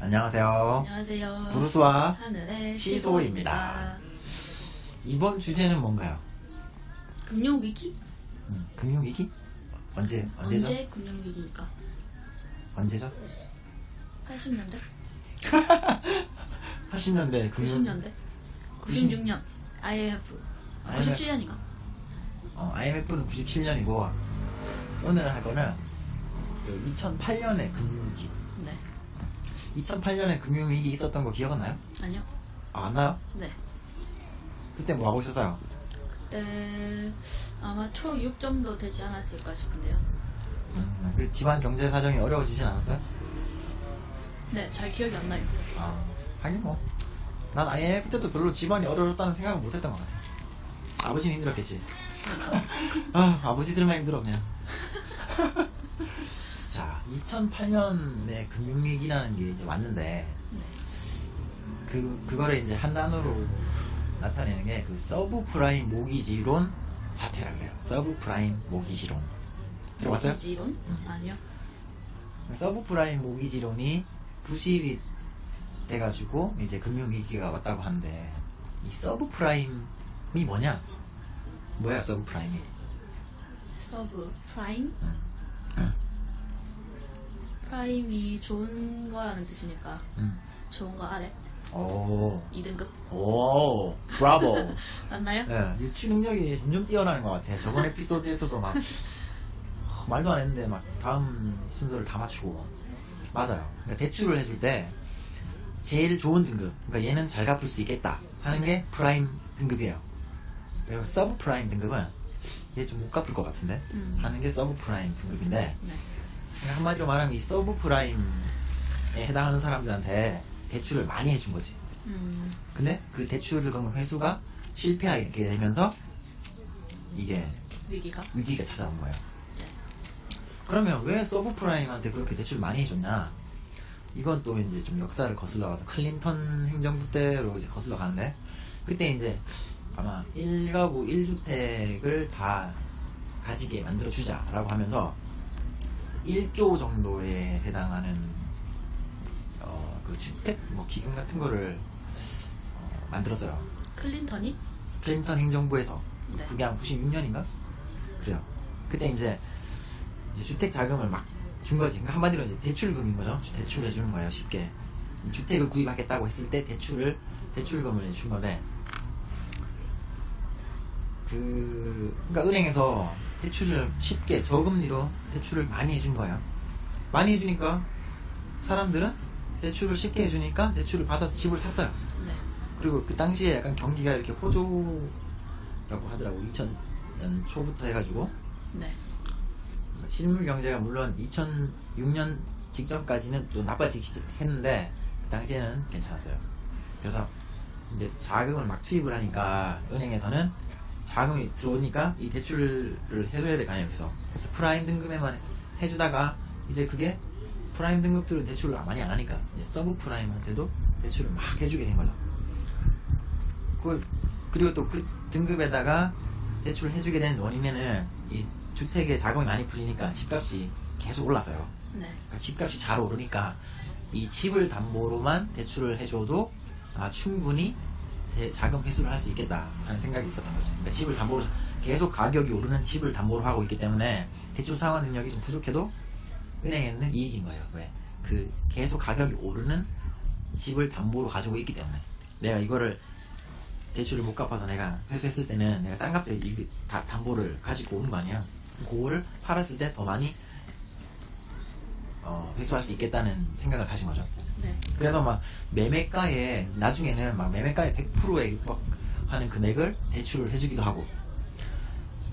안녕하세요. 안녕하세요. 브루스와 하늘의 시소입니다. 이번 주제는 뭔가요? 금융위기? 금융위기? 언제죠? 언제 금융위기입니까? 언제죠? 80년대? 80년대 90년대? 96년 IMF 97년인가? IMF는 97년이고 오늘 할 거는 2008년의 금융위기. 네. 2008년에 금융위기 있었던 거 기억은 나요? 아니요. 안 나요? 네. 그때 뭐 하고 있었어요? 그때 아마 초6 정도 되지 않았을까 싶은데요. 그 집안 경제 사정이 어려워지진 않았어요? 네, 잘 기억이 안 나요. 하긴 뭐 난 IMF 때도 별로 집안이 어려웠다는 생각은 못했던 것 같아. 아버지는 힘들었겠지. 아버지들만 힘들어 그냥. 자, 2008년에 금융위기라는 게 이제 왔는데 그거를 이제 한 단어로 나타내는 게 그 서브프라임 모기지론 사태라 그래요. 서브프라임 모기지론 들어봤어요? 모기지론? 아니요. 서브프라임 모기지론이 부실이 돼가지고 이제 금융위기가 왔다고 하는데 이 서브프라임이 뭐냐? 뭐야 서브프라임이? 서브 프라임? 프라임이 좋은 거라는 뜻이니까 좋은 거 아래? 오 2등급? 오 브라보. 맞나요? 네, 유치 능력이 점점 뛰어나는 것 같아. 저번 에피소드에서도 막 말도 안 했는데 막 다음 순서를 다 맞추고. 맞아요. 그러니까 대출을 해줄 때 제일 좋은 등급, 그러니까 얘는 잘 갚을 수 있겠다 하는 게 프라임 등급이에요. 그리고 서브 프라임 등급은 얘 좀 못 갚을 것 같은데 하는 게 서브 프라임 등급인데, 네. 한마디로 말하면 이 서브 프라임에 해당하는 사람들한테 대출을 많이 해준 거지. 근데 그 대출을 건 회수가 실패하게 되면서 이게 위기가 찾아온 거예요. 네. 그러면 왜 서브프라임한테 그렇게 대출을 많이 해줬냐? 이건 또 이제 좀 역사를 거슬러 가서 클린턴 행정부 때로 이제 거슬러 가는데, 그때 이제 아마 1가구 1주택을 다 가지게 만들어 주자라고 하면서 1조 정도에 해당하는 그 주택 뭐 기금 같은 거를 만들었어요. 클린턴이? 클린턴 행정부에서. 네. 그게 한 96년인가? 그래요. 그때 이제 주택 자금을 막 준 거지. 그러니까 한마디로 이제 대출금인 거죠. 대출해 주는 거예요, 쉽게. 주택을 구입하겠다고 했을 때 대출금을 준 건데, 그러니까 은행에서 대출을 쉽게 저금리로 대출을 많이 해준 거예요. 많이 해주니까 사람들은 대출을 쉽게 해주니까 대출을 받아서 집을 샀어요. 네. 그리고 그 당시에 약간 경기가 이렇게 호조라고 하더라고. 2000년 초부터 해가지고. 네. 실물 경제가 물론 2006년 직전까지는 또 나빠지기 했는데 그 당시에는 괜찮았어요. 그래서 이제 자금을 막 투입을 하니까 은행에서는 자금이 들어오니까 이 대출을 해줘야 될 거 아니에요. 그래서 프라임 등급에만 해주다가 이제 그게 프라임 등급들은 대출을 많이 안 하니까 서브 프라임한테도 대출을 막 해주게 된 거죠. 그리고 또 그 등급에다가 대출을 해주게 된 원인에는 이 주택에 자금이 많이 풀리니까 집값이 계속 올랐어요. 네. 그러니까 집값이 잘 오르니까 이 집을 담보로만 대출을 해줘도 충분히 자금 회수를 할 수 있겠다 하는 생각이 있었던 거죠. 그러니까 집을 담보로 계속 가격이 오르는 집을 담보로 하고 있기 때문에 대출 상환 능력이 좀 부족해도 은행에는 이익인 거예요. 왜? 그 계속 가격이 오르는 집을 담보로 가지고 있기 때문에 내가 이거를 대출을 못 갚아서 내가 회수했을 때는 내가 싼 값에 이 담보를 가지고 오는 거 아니야. 그거를 팔았을 때 더 많이 회수할 수 있겠다는 생각을 가진 거죠. 네. 그래서 막 매매가에 나중에는 막 매매가의 100%에 육박하는 금액을 대출을 해주기도 하고,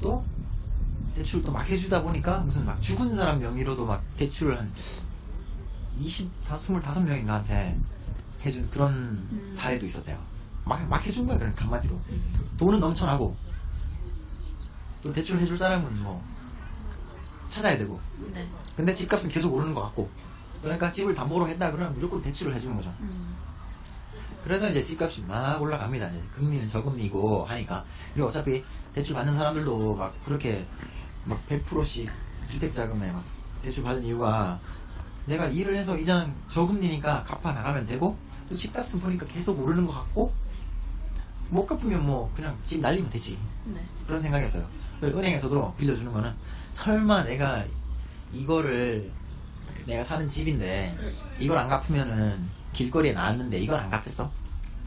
또 대출을 또 막 해주다 보니까 무슨 막 죽은 사람 명의로도 막 대출을 한 25명인가한테 해준 그런 사례도 있었대요. 막 해준 거야. 그러니까 한마디로 돈은 넘쳐나고 또 대출 해줄 사람은 뭐 찾아야 되고. 네. 근데 집값은 계속 오르는 것 같고, 그러니까 집을 담보로 했다 그러면 무조건 대출을 해주는 거죠. 그래서 이제 집값이 막 올라갑니다. 이제 금리는 저금리고 하니까. 그리고 어차피 대출 받는 사람들도 막 그렇게 막 100%씩 주택 자금에 막 대출 받은 이유가 내가 일을 해서 이자는 저금리니까 갚아 나가면 되고 또 집값은 보니까 계속 오르는 것 같고 못 갚으면 뭐 그냥 집 날리면 되지. 네. 그런 생각이었어요. 은행에서도 빌려주는 거는 설마 내가 이거를 내가 사는 집인데 이걸 안 갚으면은 길거리에 나왔는데 이걸 안 갚겠어?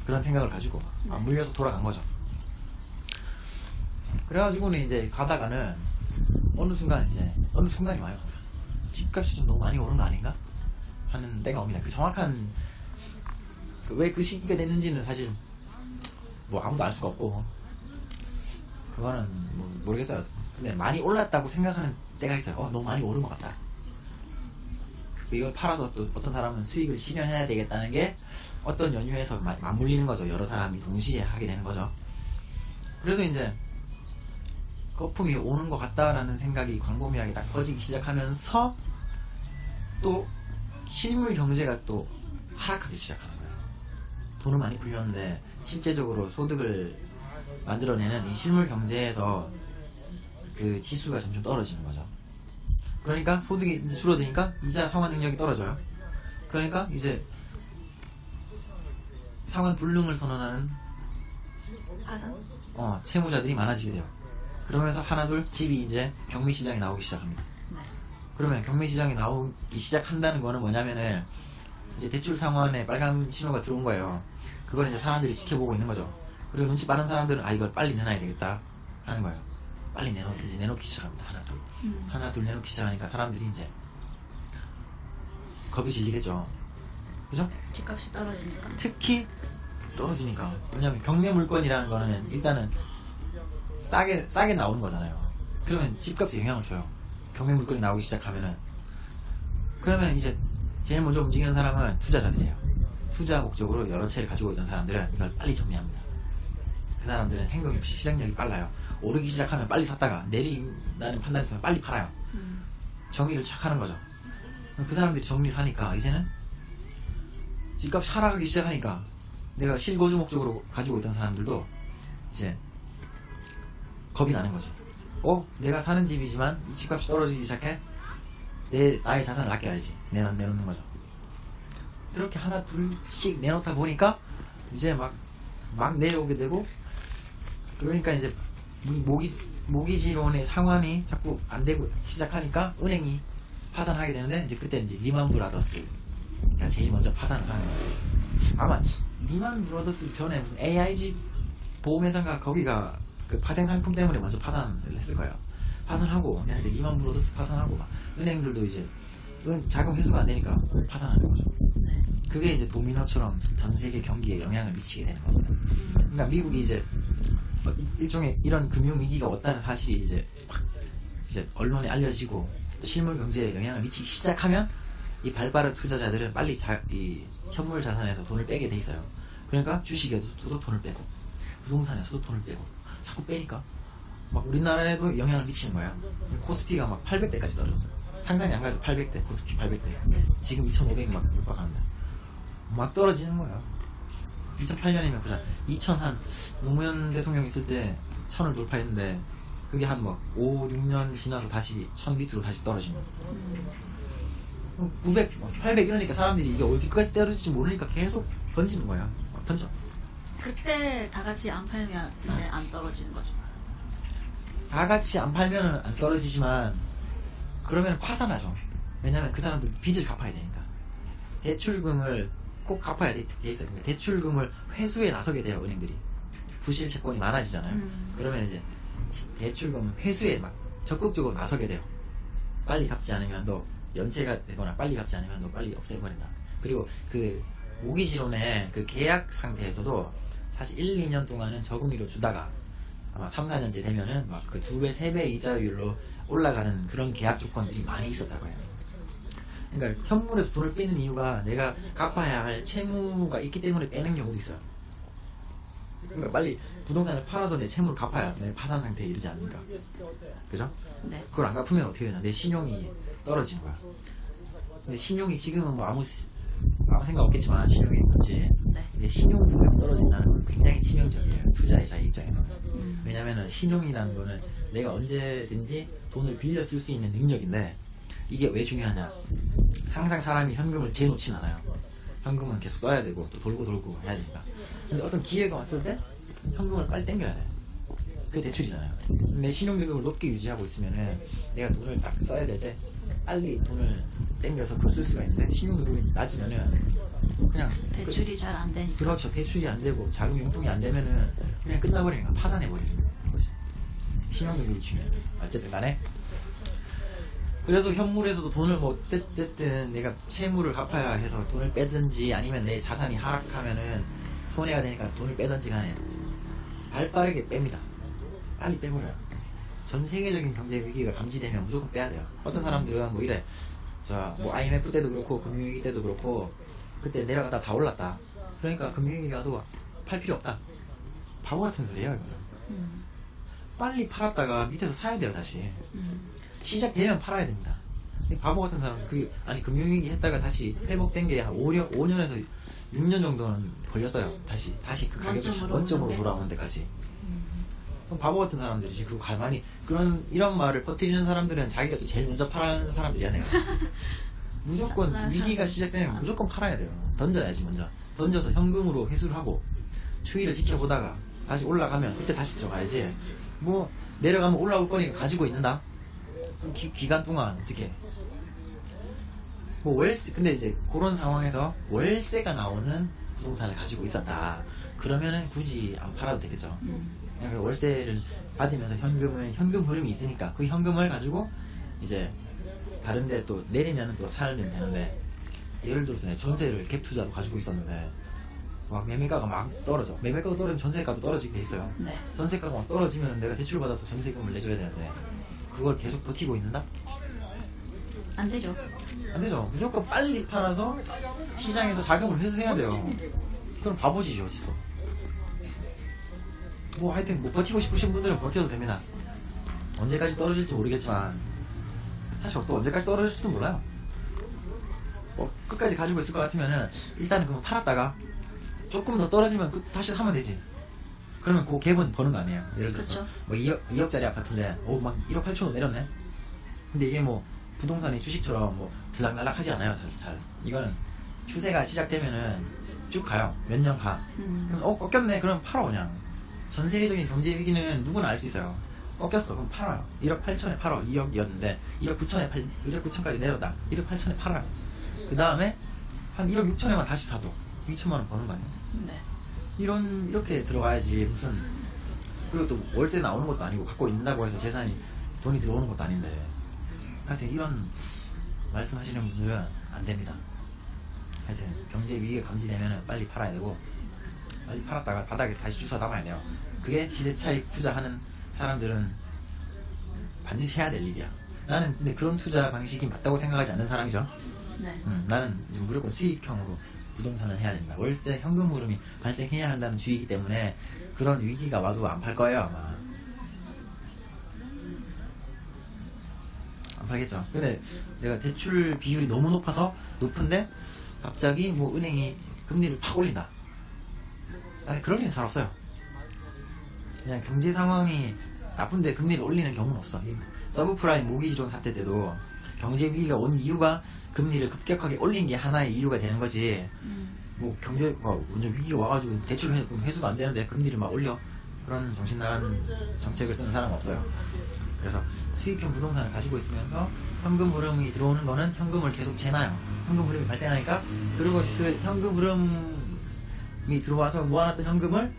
그런 생각을 가지고 물려서 돌아간 거죠. 그래가지고는 이제 가다가는 어느 순간이 와요. 항상 집값이 좀 너무 많이 오른 거 아닌가 하는 때가 옵니다. 그 정확한 왜 그 시기가 됐는지는 사실 뭐 아무도 알 수가 없고 그거는 뭐 모르겠어요. 근데 많이 올랐다고 생각하는 때가 있어요. 너무 많이 오른 것 같다. 이걸 팔아서 또 어떤 사람은 수익을 실현해야 되겠다는 게 어떤 연유에서 맞물리는 거죠. 여러 사람이 동시에 하게 되는 거죠. 그래서 이제 거품이 오는 것 같다라는 생각이 광범위하게 딱 퍼지기 시작하면서 또 실물 경제가 또 하락하기 시작하는 거예요. 돈을 많이 불렸는데 실제적으로 소득을 만들어내는 이 실물 경제에서 그 지수가 점점 떨어지는 거죠. 그러니까 소득이 이제 줄어드니까 이자 상환 능력이 떨어져요. 그러니까 이제 상환 불능을 선언하는 채무자들이 많아지게 돼요. 그러면서 하나둘 집이 이제 경매시장에 나오기 시작합니다. 네. 그러면 경매시장에 나오기 시작한다는 거는 뭐냐면은 이제 대출 상환에 빨간 신호가 들어온 거예요. 그걸 이제 사람들이 지켜보고 있는 거죠. 그리고 눈치 빠른 사람들은 이걸 빨리 내놔야 되겠다 하는 거예요. 빨리 이제 내놓기 시작합니다. 하나 둘 내놓기 시작하니까 사람들이 이제 겁이 질리겠죠. 그죠? 집값이 떨어지니까. 특히 떨어지니까. 왜냐면 경매 물건이라는 거는 일단은 싸게 나오는 거잖아요. 그러면 집값에 영향을 줘요. 경매 물건이 나오기 시작하면은. 그러면 이제 제일 먼저 움직이는 사람은 투자자들이에요. 투자 목적으로 여러 채를 가지고 있던 사람들은 이걸 빨리 정리합니다. 그 사람들은 행동 없이 실행력이 빨라요. 오르기 시작하면 빨리 샀다가 내린다는 판단이 있으면 빨리 팔아요. 정리를 착 하는 거죠. 그 사람들이 정리를 하니까 이제는 집값이 하락하기 시작하니까 내가 실거주 목적으로 가지고 있던 사람들도 이제 겁이 나는 거지. 내가 사는 집이지만 이 집값이 떨어지기 시작해? 나의 자산을 아껴야지. 내놓는 거죠. 이렇게 하나 둘씩 내놓다 보니까 이제 막 내려오게 되고, 그러니까 이제 모기지론의 상환이 자꾸 안 되고 시작하니까 은행이 파산하게 되는데, 이제 그때 이제 리만 브라더스가 제일 먼저 파산을 하는 거예요. 아마 리만 브라더스 전에 무슨 AIG 보험회사가 거기가 그 파생 상품 때문에 먼저 파산을 했을 거예요. 파산하고 이제 리만 브라더스 파산하고 막 은행들도 이제 자금 회수가 안 되니까 파산하는 거죠. 그게 이제 도미노처럼 전 세계 경기에 영향을 미치게 되는 겁니다. 그러니까 미국이 이제 일종의 이런 금융 위기가 왔다는 사실이 이제 확 이제 언론에 알려지고 또 실물 경제에 영향을 미치기 시작하면 이 투자자들은 빨리 이 현물 자산에서 돈을 빼게 돼 있어요. 그러니까 주식에서도 돈을 빼고 부동산에서도 돈을 빼고 자꾸 빼니까 막 우리나라에도 영향을 미치는 거야. 코스피가 막 800대까지 떨어졌어요. 상상이 안 가죠. 800대, 코스피 800대. 지금 2,500 막 육박하는데 막 떨어지는 거야. 2008년이면 보자. 노무현 대통령 있을 때 1000을 돌파했는데 그게 한 5, 6년 지나서 다시 1000 밑으로 다시 떨어지는 거야. 900, 800 이러니까 사람들이 이게 어디까지 떨어질지 모르니까 계속 던지는 거야. 막 던져. 그때 다 같이 안 팔면 이제 안 떨어지는 거죠. 다 같이 안 팔면은 안 떨어지지만 그러면 파산하죠. 왜냐면 그 사람들 빚을 갚아야 되니까. 대출금을 꼭 갚아야 돼 있어요. 그러니까 대출금을 회수에 나서게 돼요, 은행들이. 부실 채권이 많아지잖아요. 그러면 이제 대출금 회수에 막 적극적으로 나서게 돼요. 빨리 갚지 않으면 너 연체가 되거나 빨리 갚지 않으면 너 빨리 없애버린다. 그리고 그 모기지론의 그 계약 상태에서도 사실 1, 2년 동안은 저금리로 주다가 아마 3, 4년째 되면은 막 그 2배, 3배 이자율로 올라가는 그런 계약 조건들이 많이 있었다고 해요. 그러니까 현물에서 돈을 빼는 이유가 내가 갚아야 할 채무가 있기 때문에 빼는 경우도 있어요. 그러니까 빨리 부동산을 팔아서 내 채무를 갚아야 내 파산 상태에 이르지 않는가. 그죠? 네. 그걸 안 갚으면 어떻게 되냐. 내 신용이 떨어지는 거야. 근데 신용이 지금은 뭐 아무 생각 없겠지만 신용이 있지. 네. 근데 신용 등급이 떨어진다는 건 굉장히 치명적이에요. 투자자의 입장에서는. 왜냐면은 신용이라는 거는 내가 언제든지 돈을 빌려 쓸 수 있는 능력인데 이게 왜 중요하냐? 항상 사람이 현금을 재놓진 않아요. 현금은 계속 써야 되고 또 돌고 돌고 해야 되니까. 근데 어떤 기회가 왔을 때 현금을 빨리 땡겨야 돼. 그게 대출이잖아요. 내 신용등급을 높게 유지하고 있으면은 내가 돈을 딱 써야 될 때 빨리 돈을 땡겨서 그걸 쓸 수가 있는데, 신용등급이 낮으면은 그냥 대출이 잘 안 되니까. 그렇죠. 대출이 안 되고 자금 융통이 안 되면은 그냥 끝나버리니까 파산해버리는 거지. 신용등급이 중요해. 어쨌든 간에 그래서 현물에서도 돈을 뭐 어쨌든 내가 채무를 갚아야 해서 돈을 빼든지 아니면 내 자산이 하락하면은 손해가 되니까 돈을 빼든지 간에 발빠르게 뺍니다. 빨리 빼버려요. 전 세계적인 경제 위기가 감지되면 무조건 빼야 돼요. 어떤 사람들은 뭐 이래, 뭐 IMF 때도 그렇고 금융위기 때도 그렇고 그때 내려가다 다 올랐다. 그러니까 금융위기 가도 팔 필요 없다. 바보 같은 소리예요, 이거는. 빨리 팔았다가 밑에서 사야 돼요, 다시. 시작되면 팔아야 됩니다. 바보 같은 사람은 아니 금융위기 했다가 다시 회복된 게 한 5년에서 6년 정도는 걸렸어요. 다시 그 가격이 원점으로 돌아오는 데까지. 그럼 바보 같은 사람들이지. 그거 가만히 이런 말을 퍼뜨리는 사람들은 자기가 또 제일 먼저 팔아는 사람들이야, 내가. 무조건 위기가 시작되면 무조건 팔아야 돼요. 던져야지. 먼저 던져서 현금으로 회수를 하고 추이를 지켜보다가 다시 올라가면 그때 다시 들어가야지. 뭐 내려가면 올라올 거니까 가지고 있는다. 그럼 기간 동안 어떻게 뭐 월세, 근데 이제 그런 상황에서 월세가 나오는 부동산을 가지고 있었다. 그러면은 굳이 안 팔아도 되겠죠. 그래서 월세를 받으면서 현금 흐름이 있으니까 그 현금을 가지고 이제 다른데 또 내리면은 또 살면 되는데, 예를 들어서 전세를 갭 투자로 가지고 있었는데 막 매매가가 막 떨어져. 매매가가 떨어지면 전세가도 떨어지게 돼 있어요. 네. 전세가가 막 떨어지면 내가 대출 받아서 전세금을 내줘야 되는데 그걸 계속 버티고 있는다? 안 되죠. 안 되죠. 무조건 빨리 팔아서 시장에서 자금을 회수해야 돼요. 그럼 바보지지 어딨어. 뭐 하여튼 뭐 버티고 싶으신 분들은 버텨도 됩니다. 언제까지 떨어질지 모르겠지만 사실 또 언제까지 떨어질지도 몰라요. 뭐 끝까지 가지고 있을 것 같으면은 일단은 그거 팔았다가 조금 더 떨어지면 다시 사면 되지. 그러면 그 갭은 버는 거 아니에요. 예를 들어서 그렇죠. 뭐 2억짜리 아파트인데 막 1억 8천원 내렸네. 근데 이게 뭐 부동산이 주식처럼 뭐 들락날락 하지 않아요. 잘. 이거는 추세가 시작되면은 쭉 가요. 몇 년 가. 그럼 꺾였네. 그럼 팔아 그냥. 전 세계적인 경제 위기는 누구나 알 수 있어요. 꺾였어. 그럼 팔아요. 1억 8천에 팔아. 2억이었는데 1억 9천까지 내렸다. 1억 8천에 팔아요. 그 다음에 한 1억 6천에만 다시 사도 2천만 원 버는 거 아니에요? 네. 이렇게 들어가야지. 무슨, 그리고 또 월세 나오는 것도 아니고 갖고 있는다고 해서 돈이 들어오는 것도 아닌데. 하여튼 이런 말씀하시는 분들은 안 됩니다. 하여튼 경제 위기가 감지되면 빨리 팔아야 되고, 빨리 팔았다가 바닥에 다시 주워 담아야 돼요. 그게 시세 차익 투자하는 사람들은 반드시 해야 될 일이야. 나는 근데 그런 투자 방식이 맞다고 생각하지 않는 사람이죠. 네. 나는 이제 무조건 수익형으로 부동산을 해야 된다. 월세 현금 흐름이 발생해야 한다는 주의이기 때문에 그런 위기가 와도 안 팔 거예요, 아마. 안 팔겠죠. 근데 내가 대출 비율이 너무 높은데 갑자기 뭐 은행이 금리를 팍 올린다. 아니, 그럴 일은 잘 없어요. 그냥 경제 상황이 나쁜데 금리를 올리는 경우는 없어. 서브프라임 모기지론 사태 때도 경제 위기가 온 이유가 금리를 급격하게 올린 게 하나의 이유가 되는 거지. 뭐 경제가 완전 위기가 와가지고 대출 회수가 안 되는데 금리를 막 올려. 그런 정신 나간 정책을 쓰는 사람은 없어요. 그래서 수익형 부동산을 가지고 있으면서 현금 흐름이 들어오는 거는 현금을 계속 재놔요. 현금 흐름이 발생하니까, 그리고 그 현금 흐름이 들어와서 모아놨던 현금을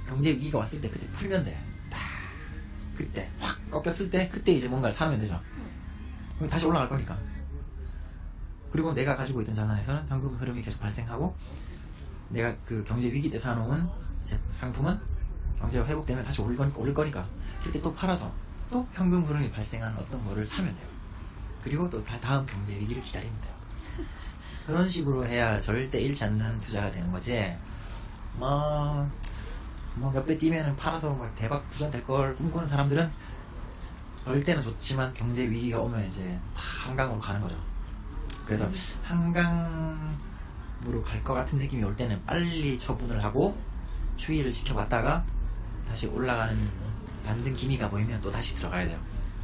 경제 위기가 왔을 때 그때 풀면 돼. 그때 확 꺾였을 때 그때 이제 뭔가를 사면 되죠. 그럼 다시 올라갈 거니까. 그리고 내가 가지고 있던 자산에서는 현금 흐름이 계속 발생하고, 내가 그 경제 위기 때 사놓은 상품은 경제가 회복되면 다시 오를 거니까 그때 또 팔아서 또 현금 흐름이 발생하는 어떤 거를 사면 돼요. 그리고 또 다음 경제 위기를 기다리면 돼요. 그런 식으로 해야 절대 잃지 않는 투자가 되는 거지. 뭐 몇 배 뛰면은 팔아서 뭐 대박 부자 될 걸 꿈꾸는 사람들은 어릴 때는 좋지만 경제 위기가 오면 이제 다 한강으로 가는 거죠. 그래서 한강으로 갈 것 같은 느낌이 올 때는 빨리 처분을 하고 추이를 지켜봤다가 다시 올라가는 반등 기미가 보이면 또 다시 들어가야 돼요.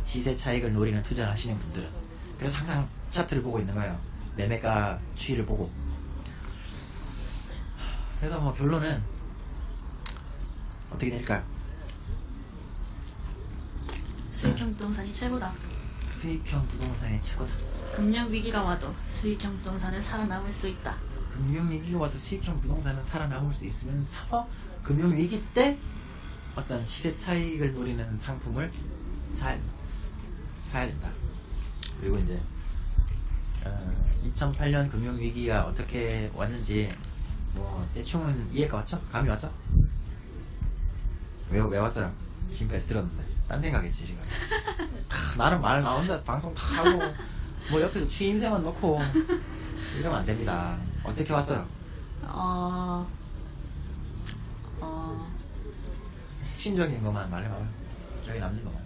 시세 차익을 노리는 투자를 하시는 분들은. 그래서 항상 차트를 보고 있는 거예요. 매매가 추이를 보고. 그래서 뭐 결론은 어떻게 될까요? 수익형 부동산이 최고다. 수익형 부동산이 최고다. 금융위기가 와도 수익형 부동산은 살아남을 수 있다. 금융위기가 와도 수익형 부동산은 살아남을 수 있으면서 금융위기 때 어떤 시세 차익을 노리는 상품을 사야 된다. 그리고 이제 2008년 금융위기가 어떻게 왔는지 뭐 대충은 이해가 왔죠? 감이 왔죠? 왜 왔어요? 지금까지 들었는데 딴 생각했지 지금. 나는 말 나 혼자 방송 다 하고 뭐 옆에서 취임새만 넣고 이러면 안 됩니다. 어떻게 왔어요? 핵심적인 것만 말해봐요. 기억에 남는 것만.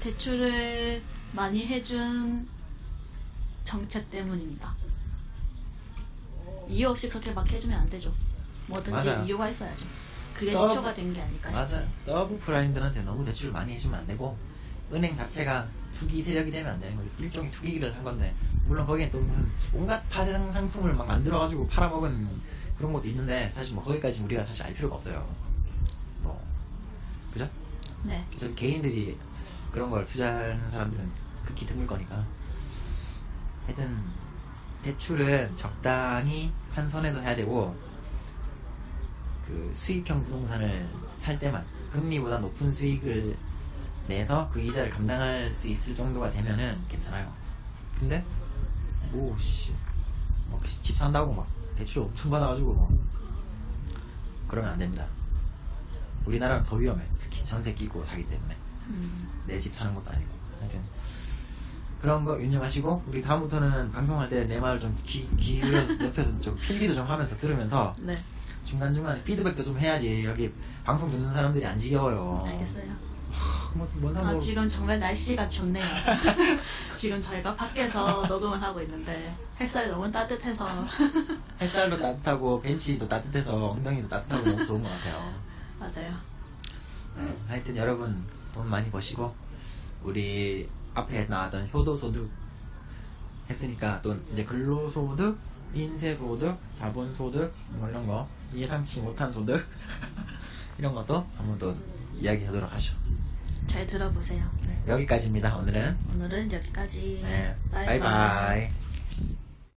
대출을 많이 해준 정책 때문입니다. 이유 없이 그렇게 막 해주면 안 되죠. 뭐든지 맞아요. 이유가 있어야죠. 그게 서브- 시초가 된 게 아닐까 싶어요. 맞아요. 서브 프라임들한테 너무 대출을 많이 해주면 안 되고 은행 자체가 투기 세력이 되면 안 되는 거죠. 일종의 투기를 한 건데 물론 거기에 또 무슨 온갖 파생 상품을 막 만들어가지고 팔아먹은 그런 것도 있는데 사실 뭐 거기까지 우리가 사실 알 필요가 없어요. 뭐 그죠? 네. 그래서 개인들이 그런 걸 투자하는 사람들은 극히 드물 거니까 하여튼 대출은 적당히 한 선에서 해야 되고 그 수익형 부동산을 살 때만 금리보다 높은 수익을 내서 그 이자를 감당할 수 있을 정도가 되면은 괜찮아요. 근데 뭐 집 산다고 막 대출 엄청 받아가지고 뭐 그러면 안 됩니다. 우리나라는 더 위험해. 특히 전세 끼고 사기 때문에 내 집 사는 것도 아니고. 하여튼 그런 거 유념하시고 우리 다음부터는 방송할 때 내 말을 좀 기울여서 옆에서 좀 필기도 좀 하면서 들으면서 네. 중간중간에 피드백도 좀 해야지. 여기 방송 듣는 사람들이 안 지겨워요. 알겠어요. 뭔 상관 지금 정말 날씨가 좋네요. 지금 저희가 밖에서 녹음을 하고 있는데 햇살이 너무 따뜻해서 햇살도 따뜻하고 벤치도 따뜻해서 엉덩이도 따뜻하고 너무 좋은 것 같아요. 맞아요. 네, 하여튼 여러분 돈 많이 버시고 우리 앞에 나왔던 효도소득 했으니까 또 이제 근로소득, 인세소득, 자본소득 뭐 이런 거 예상치 못한 소득 이런 것도 한번 또 이야기하도록 하죠. 잘 들어보세요. 네, 여기까지입니다. 오늘은 오늘은 여기까지. 네, 바이바이. 바이바이.